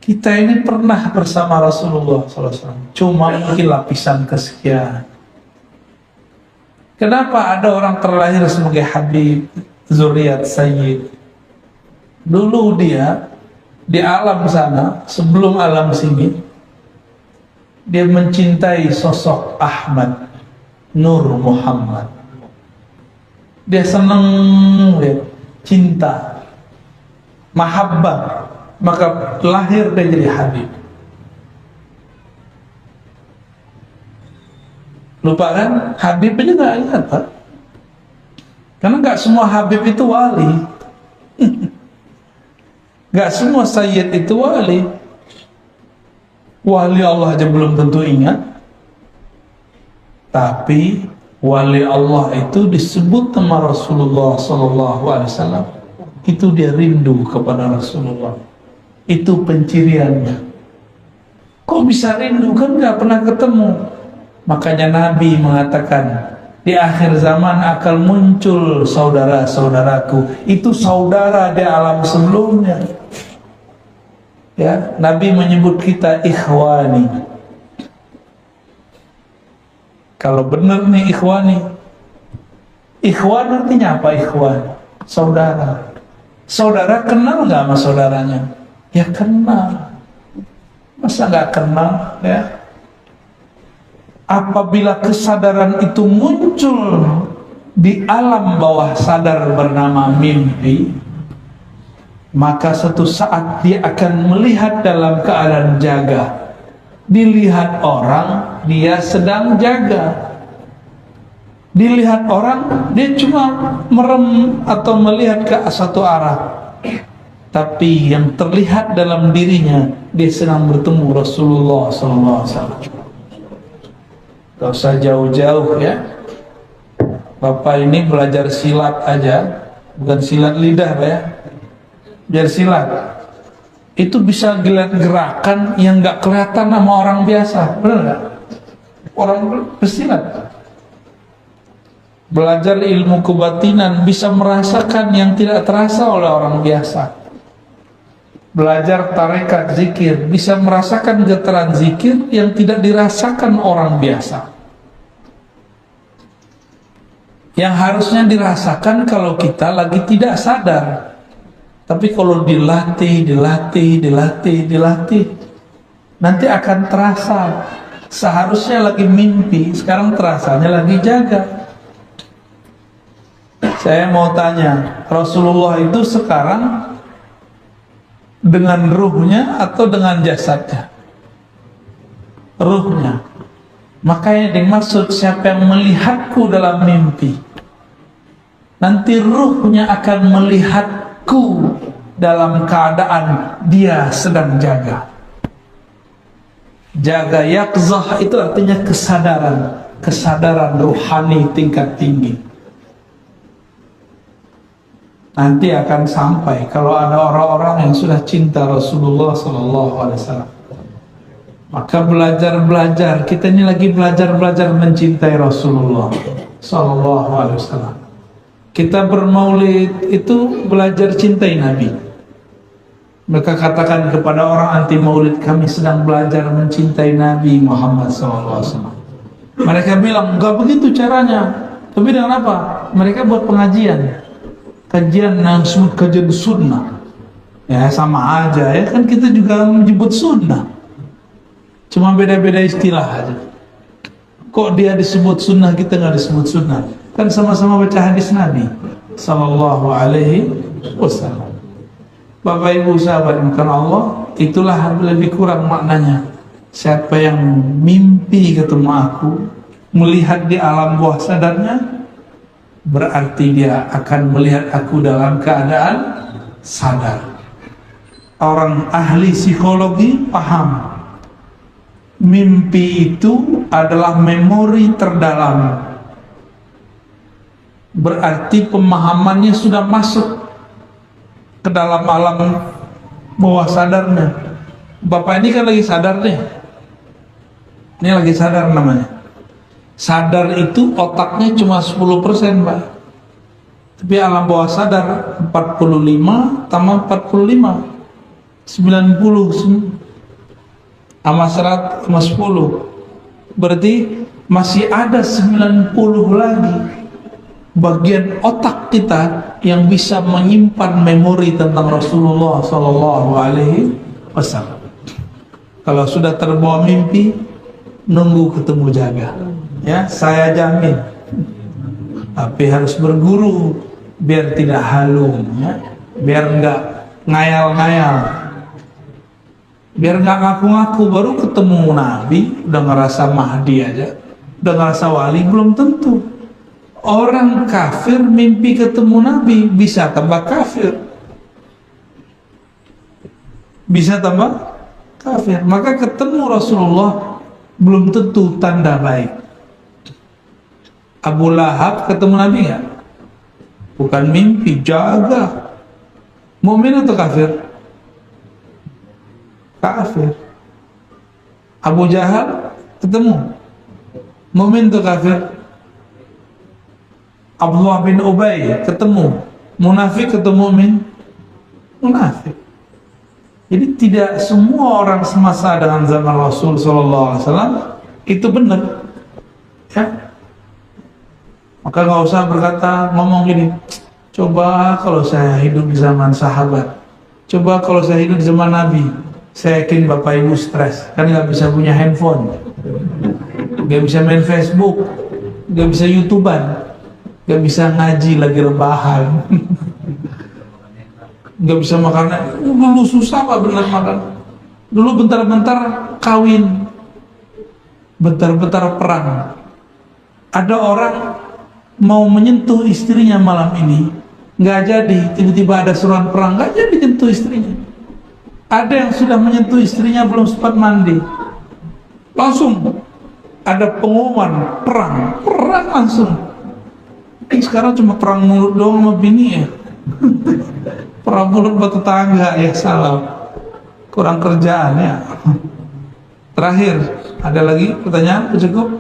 Speaker 2: Kita ini pernah bersama Rasulullah SAW, cuma mungkin lapisan kesekian. Kenapa ada orang terlahir sebagai Habib, Zuriat Sayyid? Dulu dia di alam sana, sebelum alam sini, dia mencintai sosok Ahmad Nur Muhammad. Dia senang, dia cinta, mahabbah, maka lahir dia jadi Habib. Lupa kan? Habib aja nggak ingat, Pak. Karena nggak semua Habib itu wali. Nggak semua Sayyid itu wali. Wali Allah aja belum tentu ingat. Tapi wali Allah itu disebut nama Rasulullah SAW. Itu dia rindu kepada Rasulullah. Itu penciriannya. Kok bisa rindu? Kan nggak pernah ketemu. Makanya Nabi mengatakan, di akhir zaman akan muncul saudara-saudaraku. Itu saudara di alam sebelumnya. Ya, Nabi menyebut kita ikhwani. Kalau benar nih ikhwani. Ikhwan artinya apa ikhwan? Saudara. Saudara kenal nggak sama saudaranya? Ya kenal. Masa nggak kenal ya? Apabila kesadaran itu muncul di alam bawah sadar bernama mimpi, maka suatu saat dia akan melihat dalam keadaan jaga. Dilihat orang, dia sedang jaga. Dilihat orang, dia cuma merem atau melihat ke satu arah. Tapi yang terlihat dalam dirinya, dia sedang bertemu Rasulullah SAW. Gak usah jauh-jauh ya. Bapak ini belajar silat aja, bukan silat lidah ya. Biar silat itu bisa lihat gerakan yang nggak kelihatan sama orang biasa, benar nggak? Orang bersilat belajar ilmu kebatinan bisa merasakan yang tidak terasa oleh orang biasa. Belajar tarekat zikir bisa merasakan getaran zikir yang tidak dirasakan orang biasa. Yang harusnya dirasakan kalau kita lagi tidak sadar. Tapi kalau dilatih, nanti akan terasa. Seharusnya lagi mimpi, sekarang terasanya lagi jaga. Saya mau tanya, Rasulullah itu sekarang dengan ruhnya atau dengan jasadnya? Ruhnya. Makanya dimaksud siapa yang melihatku dalam mimpi, nanti ruhnya akan melihatku dalam keadaan dia sedang jaga. Jaga yaqzah itu artinya kesadaran ruhani tingkat tinggi. Nanti akan sampai kalau ada orang-orang yang sudah cinta Rasulullah SAW. Maka belajar, kita ini lagi belajar mencintai Rasulullah SAW. Kita bermaulid itu belajar cintai Nabi. Mereka katakan kepada orang anti maulid, kami sedang belajar mencintai Nabi Muhammad SAW. Mereka bilang, enggak begitu caranya. Tapi dengan apa? Mereka buat pengajian. Kajian yang disebut kajian sunnah. Ya sama aja ya, kan kita juga menyebut sunnah. Cuma beda-beda istilah aja. Kok dia disebut sunnah, kita nggak disebut sunnah? Kan sama-sama baca hadis Nabi Sallallahu Alaihi Wasallam. Bapak Ibu sahabat bukan Allah, itulah lebih kurang maknanya. Siapa yang mimpi ketemu aku, melihat di alam bawah sadarnya, berarti dia akan melihat aku dalam keadaan sadar. Orang ahli psikologi paham, mimpi itu adalah memori terdalam. Berarti pemahamannya sudah masuk. ke dalam alam bawah sadarnya. Bapak ini kan lagi sadar nih. Ini lagi sadar namanya. Sadar itu otaknya cuma 10%, Pak. Tapi alam bawah sadar 45 tambah 45 90 sama 100 sama 10. Berarti masih ada 90 lagi bagian otak kita yang bisa menyimpan memori tentang Rasulullah Sallallahu Alaihi Wasallam. Kalau sudah terbawa mimpi, nunggu ketemu jaga. Ya, saya jamin. Tapi harus berguru biar tidak halum, ya. Biar enggak ngayal-ngayal. Biar enggak ngaku-ngaku baru ketemu Nabi udah ngerasa Mahdi aja, udah ngerasa wali, belum tentu. Orang kafir mimpi ketemu Nabi bisa tambah kafir. Bisa tambah kafir. Maka ketemu Rasulullah belum tentu tanda baik. Abu Lahab ketemu Nabi nggak? Bukan mimpi, jaga. Mukmin atau kafir? Kafir. Abu Jahal ketemu, mukmin atau kafir? Abdullah bin Ubay ketemu, munafik atau mukmin? Munafik. Jadi tidak semua orang semasa dengan zaman Rasul Sallallahu Alaihi Wasallam itu benar, ya. Maka nggak usah berkata ngomong gini, coba kalau saya hidup di zaman sahabat, coba kalau saya hidup di zaman Nabi, saya yakin bapak ibu stres, kan nggak bisa punya handphone, nggak bisa main Facebook, nggak bisa YouTuber, nggak bisa ngaji lagi rebahan, nggak bisa makan. Dulu susah pak benar makan. Dulu bentar-bentar kawin, bentar-bentar perang. Ada orang mau menyentuh istrinya malam ini, nggak jadi. Tiba-tiba ada seruan perang, nggak jadi menyentuh istrinya. Ada yang sudah menyentuh istrinya belum sempat mandi, langsung ada pengumuman perang langsung. Sekarang cuma perang mulut doang sama bini ya. Perang mulut buat tetangga ya, salah. Kurang kerjaan ya. Terakhir, ada lagi pertanyaan? Cukup?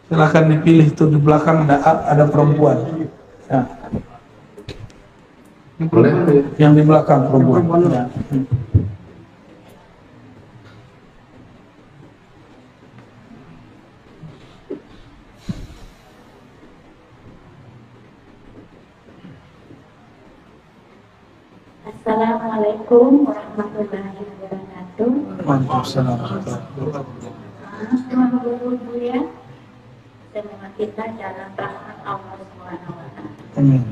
Speaker 2: Silahkan dipilih tuh di belakang ada perempuan. Ya.
Speaker 1: Boleh?
Speaker 2: Yang di belakang perempuan. Ya.
Speaker 3: Assalamualaikum warahmatullahi wabarakatuh.
Speaker 2: Waalaikumsalam.
Speaker 3: Tuhan Guru ya, semoga kita dalam rahmat Allah Subhanahu wa Ta'ala.
Speaker 2: Amin.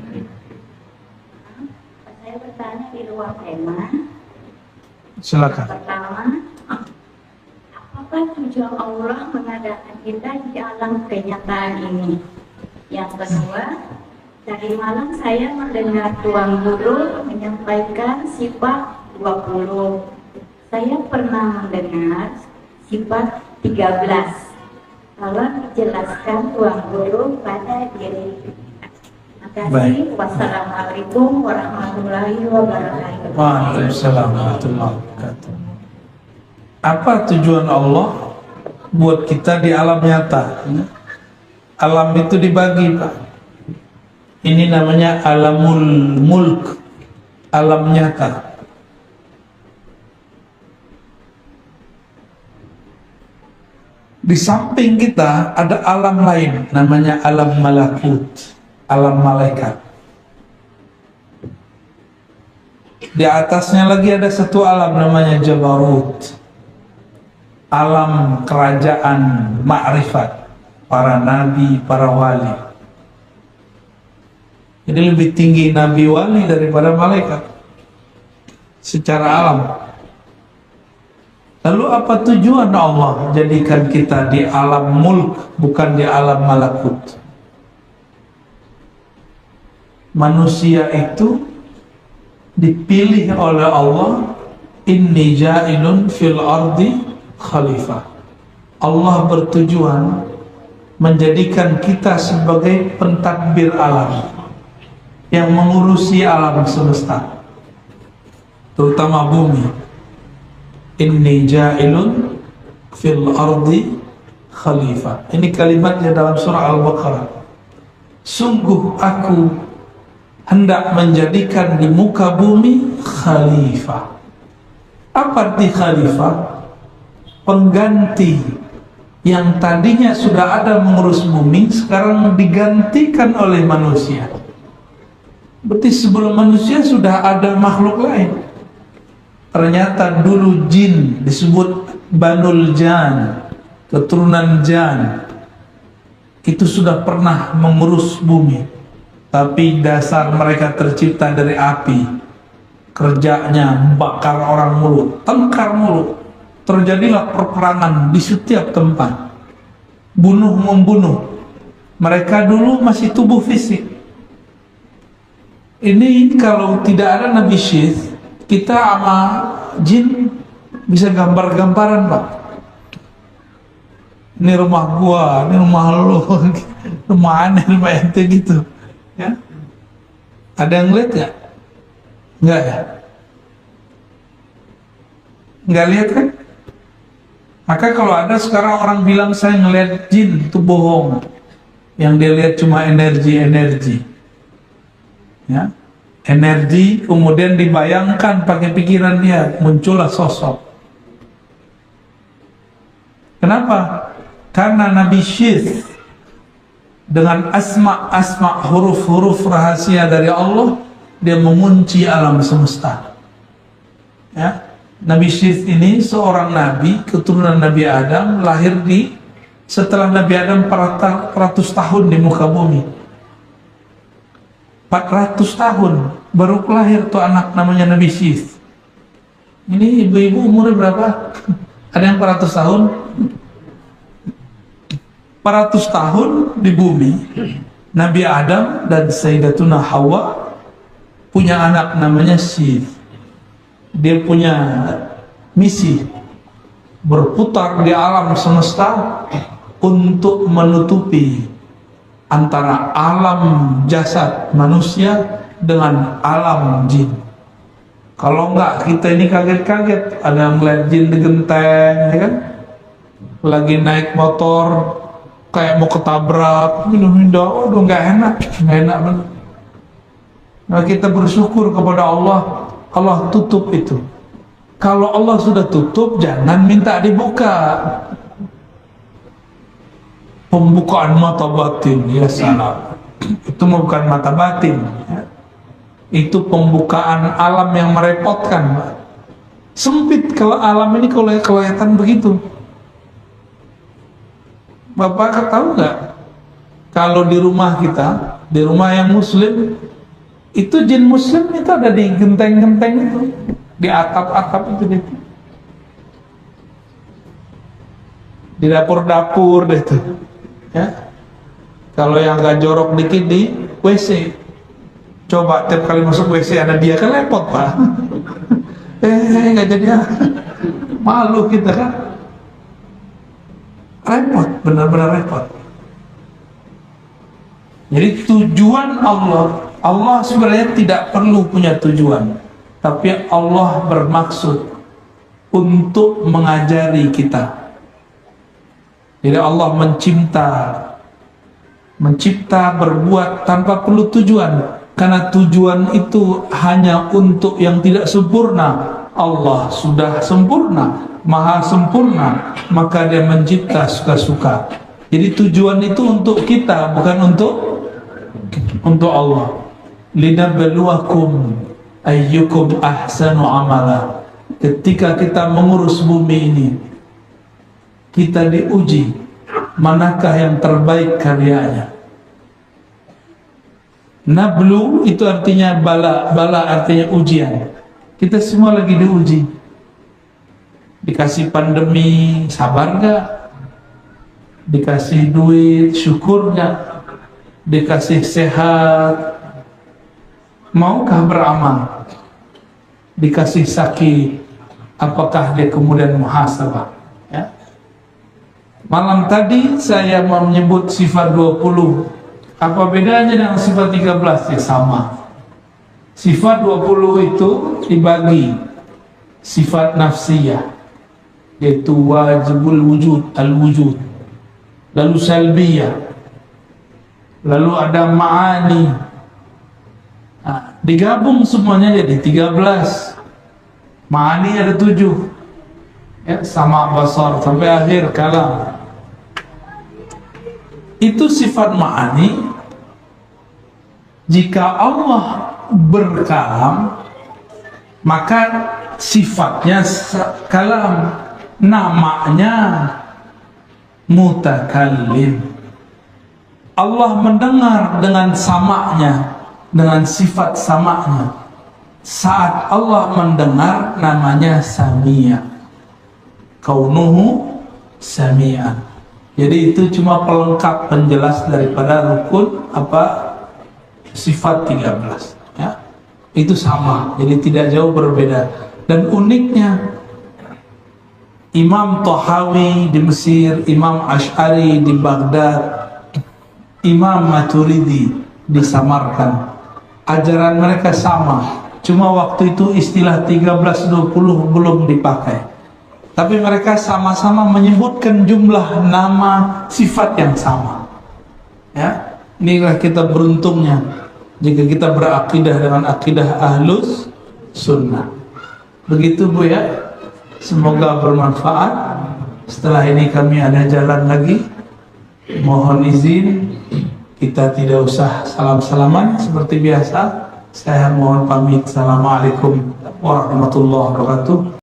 Speaker 3: Saya bertanya di luar tema.
Speaker 2: Silakan.
Speaker 3: Pertama, apakah tujuan Allah mengadakan kita di alam kenyataan ini? Yang kedua, tadi malam saya mendengar Tuan Guru menyampaikan sifat 20. Saya pernah mendengar sifat 13. Tolong dijelaskan Tuan Guru pada diri. Terima kasih.
Speaker 2: Baik.
Speaker 3: Wassalamualaikum warahmatullahi wabarakatuh.
Speaker 2: Waalaikumsalam warahmatullahi wabarakatuh. Apa tujuan Allah buat kita di alam nyata? Alam itu dibagi, Pak. Ini namanya alamul mulk, alam nyata. Di samping kita ada alam lain, namanya alam malakut, alam malaikat. Di atasnya lagi ada satu alam namanya Jabarut, alam kerajaan ma'rifat, para nabi, para wali. Jadi lebih tinggi nabi wali daripada malaikat secara alam. Lalu apa tujuan Allah jadikan kita di alam mulk bukan di alam malakut? Manusia itu dipilih oleh Allah, inni ja'ilun fil ardi khalifah. Allah bertujuan menjadikan kita sebagai pentadbir alam, yang mengurusi alam semesta, terutama bumi. Inni ja'ilun fil ardi khalifah. Ini kalimatnya dalam surah Al-Baqarah. Sungguh aku hendak menjadikan di muka bumi khalifah. Apa arti khalifah? Pengganti yang tadinya sudah ada mengurus bumi, sekarang digantikan oleh manusia. Berarti sebelum manusia sudah ada makhluk lain. Ternyata dulu jin disebut Banul Jan, keturunan Jan, itu sudah pernah mengurus bumi. Tapi dasar mereka tercipta dari api, kerjanya bakar orang mulu, tengkar mulu. Terjadilah perperangan di setiap tempat, bunuh-membunuh. Mereka dulu masih tubuh fisik. Ini kalau tidak ada Nabi Syith, kita sama jin bisa gambar-gambaran, Pak. Ini rumah gua, ini rumah lo, rumah aneh, rumah ente gitu, ya. Ada yang lihat ya? Enggak ya? Enggak lihat kan? Maka kalau ada sekarang orang bilang saya ngelihat jin, itu bohong. Yang dia lihat cuma energi-energi, ya. Energi kemudian dibayangkan pakai pikiran dia, muncullah sosok. Kenapa? Karena Nabi Syith dengan asma-asma, huruf-huruf rahasia dari Allah, dia mengunci alam semesta. Ya, Nabi Syith ini seorang nabi, keturunan Nabi Adam, lahir setelah Nabi Adam 400 tahun di muka bumi. 400 tahun baru lahir tuh anak namanya Nabi Syith. Ini ibu-ibu umurnya berapa? Ada yang 400 tahun? 400 tahun di bumi. Nabi Adam dan Sayyidatuna Hawa punya anak namanya Syith. Dia punya misi berputar di alam semesta untuk menutupi antara alam jasad manusia dengan alam jin. Kalau enggak, kita ini kaget-kaget. Ada yang ngeliat jin di genteng, ya kan? Lagi naik motor kayak mau ketabrak, minum-minum, udah nggak enak banget. Nah, kita bersyukur kepada Allah, Allah tutup itu. Kalau Allah sudah tutup, jangan minta dibuka. Pembukaan mata batin, ya salam. Itu bukan mata batin, ya. Itu pembukaan alam yang merepotkan, Pak. Sempit kalau alam ini kalau kelihatan begitu. Bapak tahu nggak? Kalau di rumah kita, di rumah yang muslim, itu jin muslim itu ada di genteng-genteng itu, di atap-atap itu, di dapur-dapur deh itu. Ya, kalau yang nggak jorok dikit di WC, coba tiap kali masuk WC ada dia, kan repot, Pak. Nggak jadi ya. Malu kita kan, repot, benar-benar repot. Jadi tujuan Allah sebenarnya tidak perlu punya tujuan, tapi Allah bermaksud untuk mengajari kita. Jadi Allah mencipta berbuat tanpa perlu tujuan, karena tujuan itu hanya untuk yang tidak sempurna. Allah sudah sempurna, maha sempurna, maka dia mencipta suka-suka. Jadi tujuan itu untuk kita, bukan untuk Allah. Linabluwakum ayyukum ahsanu amala. Ketika kita mengurus bumi ini, kita diuji manakah yang terbaik karyanya. Nablu itu artinya bala, bala artinya ujian. Kita semua lagi diuji. Dikasih pandemi, sabar gak? Dikasih duit, syukur gak? Dikasih sehat, maukah beramal? Dikasih sakit, apakah dia kemudian muhasabah? Ya? Malam tadi saya mau menyebut sifat 20. Apa bedanya dengan sifat 13? Ya sama. Sifat 20 itu dibagi sifat nafsiyah, yaitu wajibul wujud, al-wujud. Lalu salbiyah. Lalu ada ma'ani. Nah, digabung semuanya jadi 13. Ma'ani ada 7. Ya, sama basar sampai akhir kalam. Itu sifat ma'ani. Jika Allah berkalam, maka sifatnya kalam, namanya mutakallim. Allah mendengar dengan samanya, dengan sifat samanya. Saat Allah mendengar, namanya sami'a, kaunuhu sami'an. Jadi itu cuma pelengkap penjelas daripada rukun sifat 13 ya. Itu sama, jadi tidak jauh berbeda. Dan uniknya, Imam Tahawi di Mesir, Imam Ash'ari di Baghdad, Imam Maturidi di Samarkand, ajaran mereka sama, cuma waktu itu istilah 13-20 belum dipakai, tapi mereka sama-sama menyebutkan jumlah nama sifat yang sama ya. Inilah kita beruntungnya jika kita berakidah dengan akidah ahlus sunnah. Begitu Bu ya, semoga bermanfaat. Setelah ini kami ada jalan lagi, mohon izin kita tidak usah salam-salaman seperti biasa. Saya mohon pamit. Assalamualaikum warahmatullahi wabarakatuh.